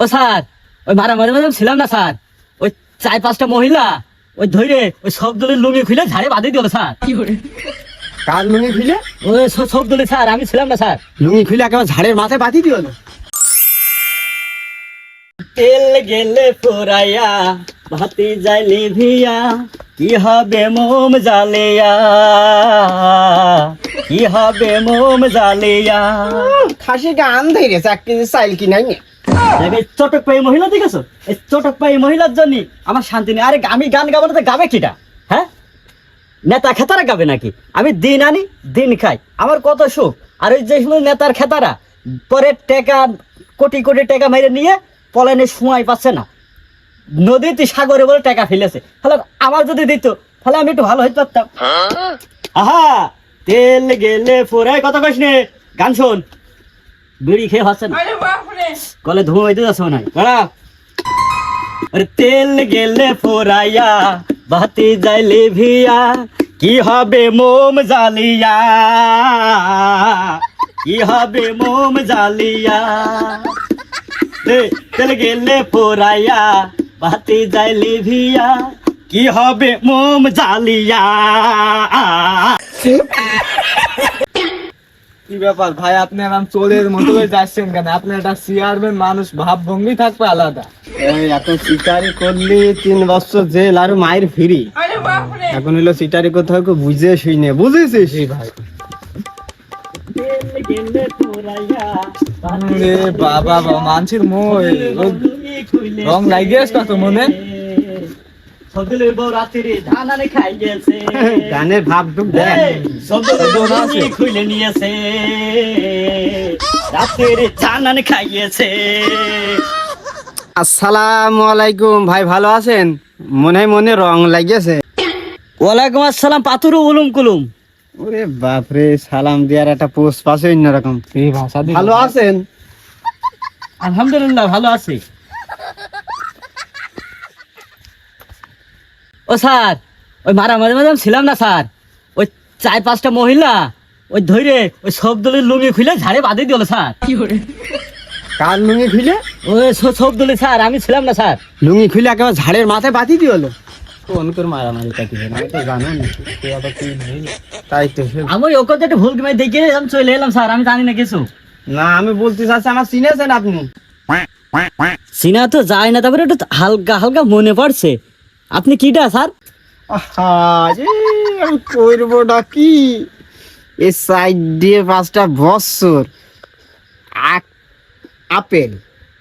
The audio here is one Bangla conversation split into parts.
ও স্যার, ওই মারামারি মাঝে ছিলাম না স্যার, ওই 4-5টা মহিলা ওই ধরে ওই সব দলের লুঙ্গি খুলে ঝাড়ে বাঁধে দিল স্যার। কার লুঙ্গি খুলে? ওই সব দলে স্যার, আমি ছিলাম না স্যার। লুঙ্গি খুলে একেবারে ঝাড়ের মাথায় বাঁধি দিল। তেল গেলে পোড়াইয়া ভাতি যাইলে ভিয়া, কি হবে মোম জ্বালিয়া, কি হবে মোম জ্বালিয়া। খাসি গান ধরেছে 1 কেজি চাইল কি নাই? এই চটক পাই মহিলা দেখেছো? এই চটক পাই মহিলার জন্য আমার শান্তি নেই। আরে আমি গান গাবো না তো গাবে কিটা? হ্যাঁ, নেতা খেতারা গাবে নাকি? আমি দিন আনি দিন খাই, আমার কত সুখ। আর ওই যে সময় নেতার খেতারা পরে টাকা কোটি কোটি টাকা মেরে নিয়ে পলায়নের সময় পাচ্ছে না, নদীতে সাগরে বলে টাকা ফেলেছে। তাহলে আমার যদি দিত তাহলে আমি একটু ভালো হইতে পারতাম। আহা, তেল গেলে পোড়ায়, কথা কইস নে, গান শোন। বিড়ি খেয়ে হচ্ছে না, কলে ধুমো হইতে যাচ্ছে মনে হয়। আরে তেল গেলে পোড়াইয়া বাতি যাইলে ভিয়া, কি হবে মোম জ্বালিয়া, কি হবে মোম জ্বালিয়া। তেল গেলে পোড়াইয়া বাতি যাইলে ভিয়া, কি হবে মোম জ্বালিয়া। কি ব্যাপার ভাই, আপনি এখন চোরের মতো করে যাচ্ছেন কেন? আপনি একটা চেয়ারম্যান মানুষ, ভাব ভঙ্গি থাকবে আলাদা। এই এত সিটারি করলি 3 বছর জেল আর মায়ের ফ্রি। এখন হলো সিটারি করতে হবে বুঝে শুনে, বুঝেছিস? ভাই তেল গেলে পোড়াইয়া রে বাবা বাবা, মানুষের রং লাগিয়েছ কত মনে। সদলের বউ রাত্রি ধান আনে খাই গেছে, গানের ভাব ঢুক দেখ। সদলের খুলে নিয়েছে, রাত্রি ধান আনে খাইয়েছে। আসসালামু আলাইকুম ভাই, ভালো আছেন? মনে মনে রং লাগিয়েছে। ওয়ালাইকুম আসসালাম পাতুরু উলুম কুলুম। ওরে বাপরে, সালাম দেওয়ার একটা পোস্ট পাশে অন্যরকম। এই ভাষা দিয়ে ভালো আছেন? আলহামদুলিল্লাহ ভালো আছি। ও স্যার, ওই মারামারি মাঝে ছিলাম না স্যার, ওই 4-5টা মহিলা ওই ধরে ওই সব দলের লুঙ্গি খুলে ঝাড়ে বাঁধে দিল স্যার। কার লুঙ্গি খুলে? ওই সব দলে স্যার, আমি ছিলাম না স্যার। লুঙ্গি খুলে একেবারে ঝাড়ের মাথায় বাঁধি দিল। কোন করে মারামারিটা কি হয় না তো জানো না? তাই তো আমি ওই ওকে একটা ভুল করে দেখে আমি চলে এলাম স্যার, আমি জানি না কিছু। না, আমি বলতে চাচ্ছি আমার চিনেছেন আপনি? সিনা তো যায় না, তারপরে একটু হালকা হালকা মনে পড়ছে। আপনি কিটা স্যার? আহা রে, আমি করবোটা কি? এই সাইড দিয়ে 5টা বছর আপেল,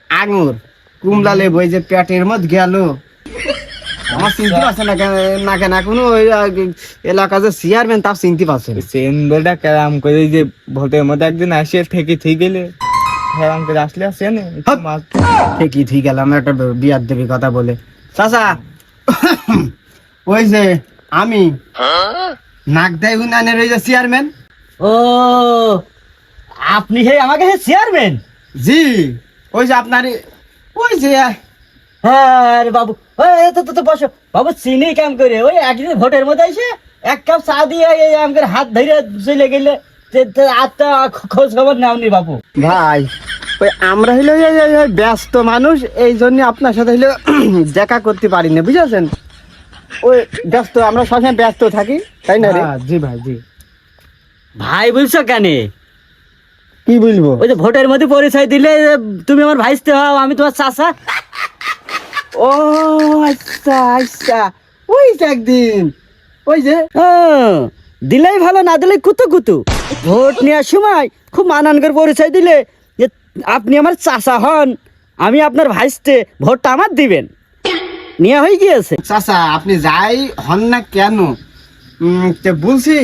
আঙুর, কুমড়া লেবু এই যে পেটের মধ্যে গেল। আমার চিনতে পারছে না কেন এখনো ওই এলাকা যে চেয়ারম্যান তাও চিনতে পারছে না। চেনবেলটা কেরাম করে যে ভোটের মধ্যে একদিন আসিয়ে থেকে ঠিক গেলে হেরাম করে আসলে আসেন ঠিকই ঠিক গেলাম একটা বিয়ার দেবী কথা বলে। চাচা, ওই যে আমি নাগদাই উন্নয়নের ওই যে চেয়ারম্যান। ও, আপনি হে আমাকে হে চেয়ারম্যান? জি, ওই যে আপনার ওই যে হ্যাঁ রে বাবু, ওই তো বসো বাবু, চিনি কাম করে ওই একদিন ভোটের মধ্যে এসে 1 কাপ চা দিয়ে এই আমাকে হাত ধরে চলে গেলে, আটটা খোঁজ খবর নাওনি বাবু। ভাই, ওই আমরা হইলো ওই ব্যস্ত মানুষ, এই জন্য আপনার সাথে হইলো দেখা করতে পারি না, বুঝেছেন? ওই ব্যস্ত, আমরা সবসময় ব্যস্ত থাকি, তাই না রে? জি ভাই জি। ভাই বলছো কেন? কি বলবো? ওই যে ভোটের মধ্যে পরিচয় দিলে তুমি আমার ভাইস্তে হও, আমি তোমার চাচা। ও আচ্ছা আচ্ছা, ওই যে একদিন ওই যে দিলেই ভালো, না দিলে কুতু কুতু। ভোট নেওয়ার সময় খুব মানান করে পরিচয় দিলে যে আপনি আমার চাচা হন, আমি আপনার ভাইস্তে, ভোটটা আমার দিবেন, নেওয়া হয়ে গিয়েছে। চাচা আপনি যাই হন না কেন, বলছি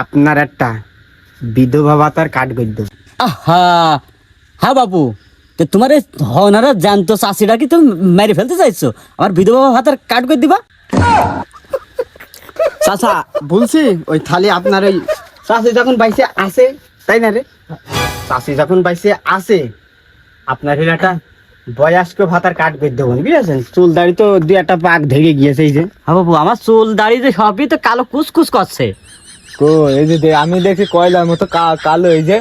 আপনার একটা বিধবা ভাতার কার্ড করে দেবো। আহা, হ্যাঁ বাবু, তো তোমার এই হনারা জানতো চাষিটা কি তুমি মেরে ফেলতে চাইছো? আমার বিধবা ভাতার কার্ড করে দিবা? চাচা বলছি ওই থালি আপনার ওই চাষি যখন বাইসে আসে, তাই না রে? চাষি যখন বাইসে আসে আপনার একটা বয়স্ক ভাতার কার্ড করে দেবো, বুঝেছেন? চুল দাড়ি তো 2-1টা পাক ধরে গিয়েছে। এই যে হ্যাঁ বাবু, আমার চুল দাড়ি যে সবই তো কালো কুচকুচ করছে। এই যে আমি দেখি কয়লার মতো কালো, এই যে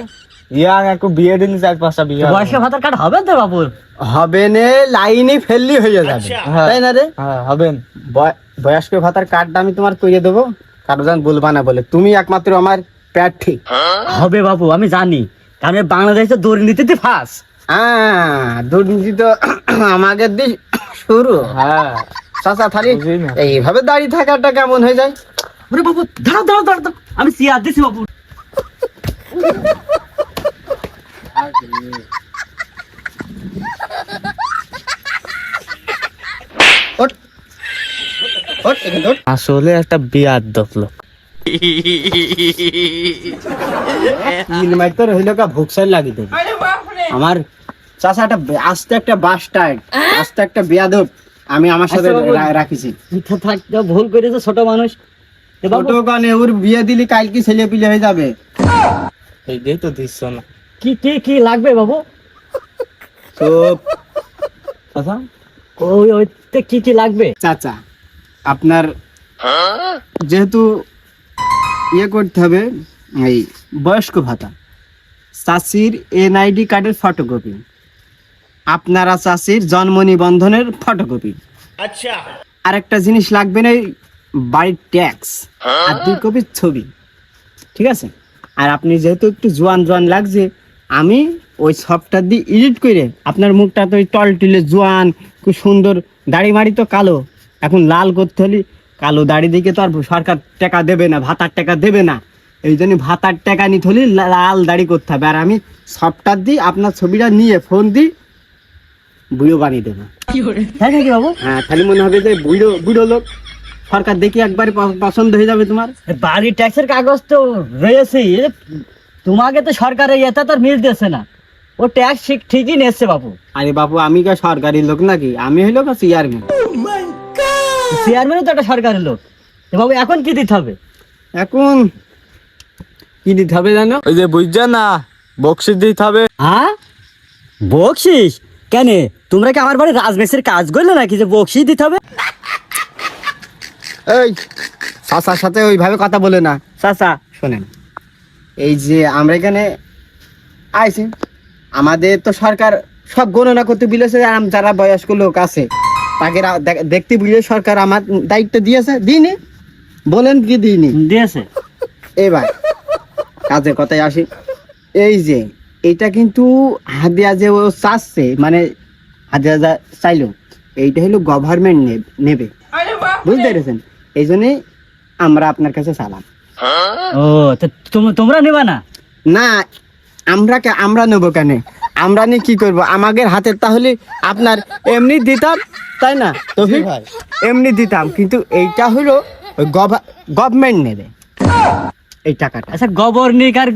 ইয়াং একটু বিয়ে দিন 4-5টা বিয়ে। বয়স্ক ভাতার কার্ড হবে তো বাবু? হবে নে, লাইনে ফেললি হয়ে যাবে, তাই না রে? হ্যাঁ হবেন। বয়স্ক ভাতার কার্ডটা আমি তোমার করে দেবো, কারো যেন বলবা না বলে, তুমি একমাত্র আমার প্রার্থী। হবে বাবু, আমি জানি, কারণ এই বাংলাদেশে দুর্নীতিতে ফাঁস। দুর্নীতি তো আমাদের দিয়ে শুরু। হ্যাঁ চাচা থালি বুঝি না। এইভাবে দাঁড়িয়ে থাকাটা কেমন হয়ে যায়? ওরে বাবু, দাঁড়াও দাঁড়াও দাঁড়াও দাঁড়াও। আমি চেয়ার দিছি বাবু। ওঠ, ওঠ, এখানে ওঠ। আসলে একটা বিয়ার দখল। ইলমাই তো রইল কা ভুকসার লাগি দেবে আমার চাচা, আস্তে একটা বাস্টার্ড, আস্তে একটা বিয়াদব আমি আমার সাথে আচ্ছা বাবু। রাখিছি। থাকতে ভুল করেছে ছোট মানুষ। এ বাবু, ছোট কানে ওর বিয়ে দিলি কালকে ছেলে পিলে হয়ে যাবে। এই দিয়ে তো দিচ্ছ না। কি কি কি লাগবে বাবু? তো আচ্ছা, ওইতে কি কি লাগবে? চাচা আপনার যেহেতু ইয়ে করতে হবে, এই বয়স্ক ভাতা, চাষির এনআইডি কার্ডের ফটোকপি, আপনারা চাষির জন্ম নিবন্ধনের ফটোকপি, আচ্ছা, আর একটা জিনিস লাগবে না, এই বাড়ির ট্যাক্স, আর 2 কপি ছবি, ঠিক আছে? আর আপনি যেহেতু একটু জোয়ান জোয়ান লাগছে, আমি ওই সফটওয়্যার দিয়ে এডিট করে আপনার মুখটা তো ওই টলটিলে জোয়ান, খুব সুন্দর, দাড়ি মাড়ি তো কালো, এখন লাল করতে হলে কালো দাড়ি দিকে তো আর সরকার টাকা দেবে না, ভাতার টাকা দেবে না, এই জন্য ভাতার টাকা নিতে হলে লাল দাড়ি করতে হবে। আর আমি সফটওয়্যার দিই আপনার ছবিটা নিয়ে ফোন দিই, বুড়ো বানিয়ে দেবো। তাই নাকি বাবু? হ্যাঁ, তাহলে মনে হবে যে বুড়ো বুড়ো লোক, সরকার দেখি একবারে পছন্দ হয়ে যাবে তোমার। এ বাড়ির ট্যাক্সের কাগজ তো রয়েছে, তোমাকে তো সরকারের ইয়েতে তো আর মিল দিচ্ছে না, ও ট্যাক্স ঠিকই নিচ্ছে বাবু। আরে বাবু, আমি কা সরকারি লোক নাকি? আমি হইলো কা চেয়ারম্যান। চেয়ারম্যানও তো একটা সরকারের লোক। এ বাবু, এখন কি দিতে হবে? এখন কি দিতে হবে জানো? ওই যে বুঝছো না, বক্সি দিতে হবে। হ্যাঁ, বকশিস কেন? তোমরা কি আমার বাড়ি রাজমেসের কাজ করলে নাকি যে বকশিস দিতে হবে? এই চাচার সাথে ওইভাবে কথা বলে না। চাচা শোনেন, এই যে আমরা এখানে আইছি, আমাদের তো সরকার সব গণনা করতে বলেছে, আর যারা বয়স্ক লোক আছে তাকে দেখতে বুঝে সরকার আমার দায়িত্ব দিয়েছে, দিইনি? বলেন কি দিইনি? দিয়েছে। এবার কাজের কথায় আসি, এই যে এটা কিন্তু হাদিয়া যে ও চাচ্ছে, মানে হাদিয়া যা চাইলো, এইটা হলো গভর্নমেন্ট নেবে, বুঝতে পেরেছেন? এই জন্যে আমরা আপনার কাছে সালাম। ও, তো তোমরা নেবা না? না, আমরা নেবো কেন? আমরা নিয়ে কি করবো? আমাদের হাতের তাহলে আপনার এমনি দিতাম, তাই না তৌফিক ভাই? এমনি দিতাম, কিন্তু এইটা হলো গভর্নমেন্ট নেবে এই টাকাটা। আচ্ছা, গবরনিক আর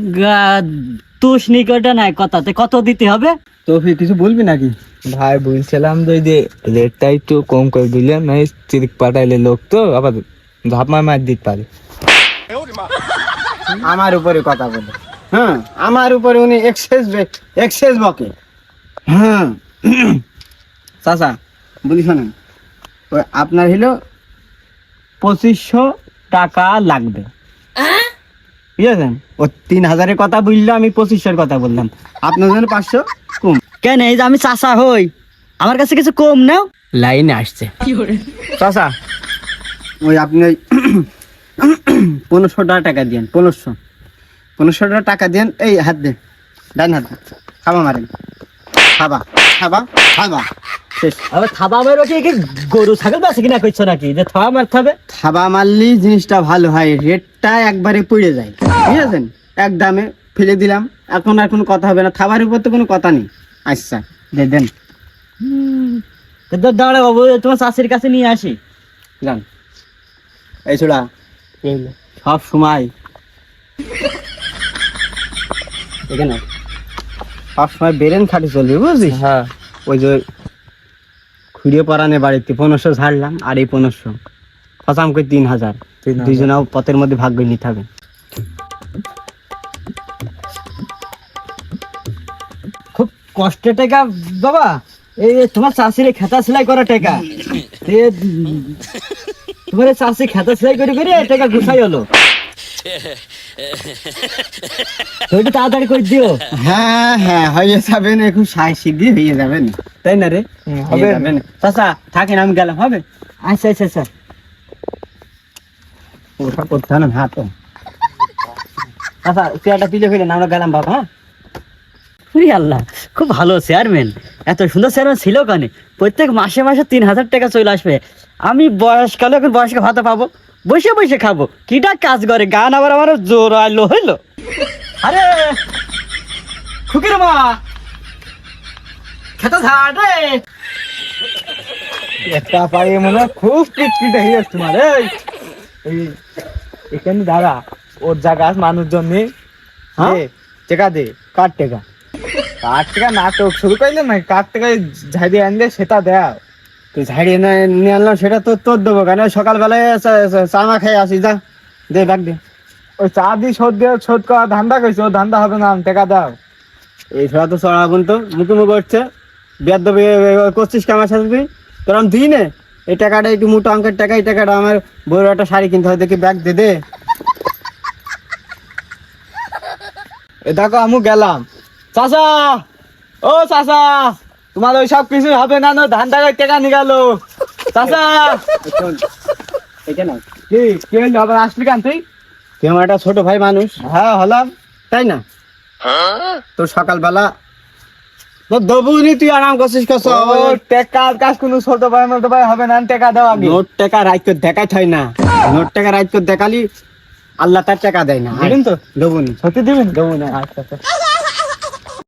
তুষ নিকটা নাই কথাতে কত দিতে হবে? তৌফিক কিছু বলবি নাকি? ভাই বলছিলাম তো, এই যে রেটটা একটু কম করে দিলে, না চিরিক পাঠাইলে লোক তো আবার ঝাপমা মার দিতে পারে। আমার উপরে কথা বলে, হ্যাঁ, আমার উপরে উনি এক্সেস বকে। হ্যাঁ চাচা বলি শোনেন, ওই আপনার হলো 2500 টাকা লাগবে, ঠিক আছে? ও 3000-এর কথা বললো, আমি 2500-এর কথা বললাম, আপনার জন্য 500 কম। কেন, এই যে আমি চাষা হই, আমার কাছে কিছু কম নাও? লাইনে আসছে চাচা, ওই আপনি ওই 1500 টাকা দিয়েন, 1500 টাকা দেন। এই হাত দেন, ডান হাত দেন, খাবা মারেন, খাবা খাবা খাবা, শেষ। আবার থাবা মারো কি গরু ছাগল বাসে কিনা করছো নাকি যে থাবা মারতে হবে? খাবা মারলি জিনিসটা ভালো হয়, রেটটা একবারে পড়ে যায়, ঠিক আছে? এক দামে ফেলে দিলাম, এখন আর কোনো কথা হবে না, খাবার উপর তো কোনো কথা নেই। আচ্ছা দেন দাঁড়া বাবু, তোমার চাষির কাছে নিয়ে আসি। যান। এই ছোড়া, সব সময় এখানে সব সময় বেরেন খাটি চলবে, বুঝছিস? হ্যাঁ, ওই যে খুঁড়িয়ে পরানে বাড়িতে 1500 ঝাড়লাম, আর এই 1500 ফসাম করে 3000, 3000 দুইজনাও পথের মধ্যে ভাগ করে নিতে হবে। খুব কষ্টের টাকা বাবা, এই তোমার চাষির খেতা সেলাই করা টাকা, তোমার চাষি খেতা সেলাই করে করে টাকা গুছাই হলো। তো একটু তাড়াতাড়ি করে দিও। হ্যাঁ হ্যাঁ হয়ে যাবেন, এখন সাই সিদ্ধি হয়ে যাবেন, তাই না রে? হবে। হয়ে যাবেন। চাচা থাকেন, আমি গেলাম, হবে? আচ্ছা আচ্ছা আচ্ছা। ওটা করতে হবে না, হ্যাঁ তো। চাচা চেয়ারটা পিলে ফেলেন, আমরা গেলাম বাবা, হ্যাঁ? উরি আল্লাহ, খুব ভালো চেয়ারম্যান। এত সুন্দর চেয়ারম্যান ছিল কানে। প্রত্যেক মাসে মাসে 3,000 টাকা চলে আসবে। আমি বয়সকালে এখন বয়স্ক ভাতা পাবো, বসে বসে খাবো। কিটা কাজ করে, গান আবার আমার জোর আইলো হইলো। আরে খুকির মা, খেতে ঝাড় রে। একটা পায়ে মনে হয় খুব কিটকিটে হয়ে যাচ্ছে তোমার। এই এখানে দাঁড়া, ওর জায়গা মানুষজন নেই। হ্যাঁ? টেকা দে। কার টেকা? কার টাকা নাটক শুরু করলে না, কার টাকা ঝাড়িয়ে আনলে সেটা দেও। তুই ঝাড়িয়ে নিয়ে আনলাম, সেটা তো তোর দেবো কেন? সকালবেলায় চামা খেয়ে আসি, যা দে ব্যাগ দে। ওই চা দিয়ে শোধ করা ধান্দা কইছে, ও ধান্দা হবে না, টাকা দাও। এই ছোড়া তো চড়া আগুন, তো মুখে মুখে হচ্ছে বিয়ার দেবে করছিস কামার সাথে তুই, তোর আমি দিই নে। এই টাকাটা একটু মোটা অঙ্কের টাকা, এই টাকাটা আমার বউয়ের একটা শাড়ি কিনতে হয়, দেখি ব্যাগ দে দে। এ দেখো আমু গেলাম। চাচা, ও চাচা, তোমার ওই সব কিছু হবে না, ধান্দা করে টাকা নিগাল। চাচা এটা না, কি কি হইলো, আবার আসবি কেন তুই? তুই আমার একটা ছোট ভাই মানুষ, হ্যাঁ হলাম। তাই না? তোর সকালবেলা তোর দেবুনি, তুই আরাম করছিস কস? ও টাকার কাজ কোনো ছোট ভাই মতো ভাই হবে না, টাকা দাও আগে। নোট টাকা রাইট করে দেখাই হয় না, নোট টাকা রাইট করে দেখালি আল্লাহ তার টাকা দেয় না। দিবেন তো? দেবুনি, সত্যি দিবেন? দেবো না। আচ্ছা আচ্ছা।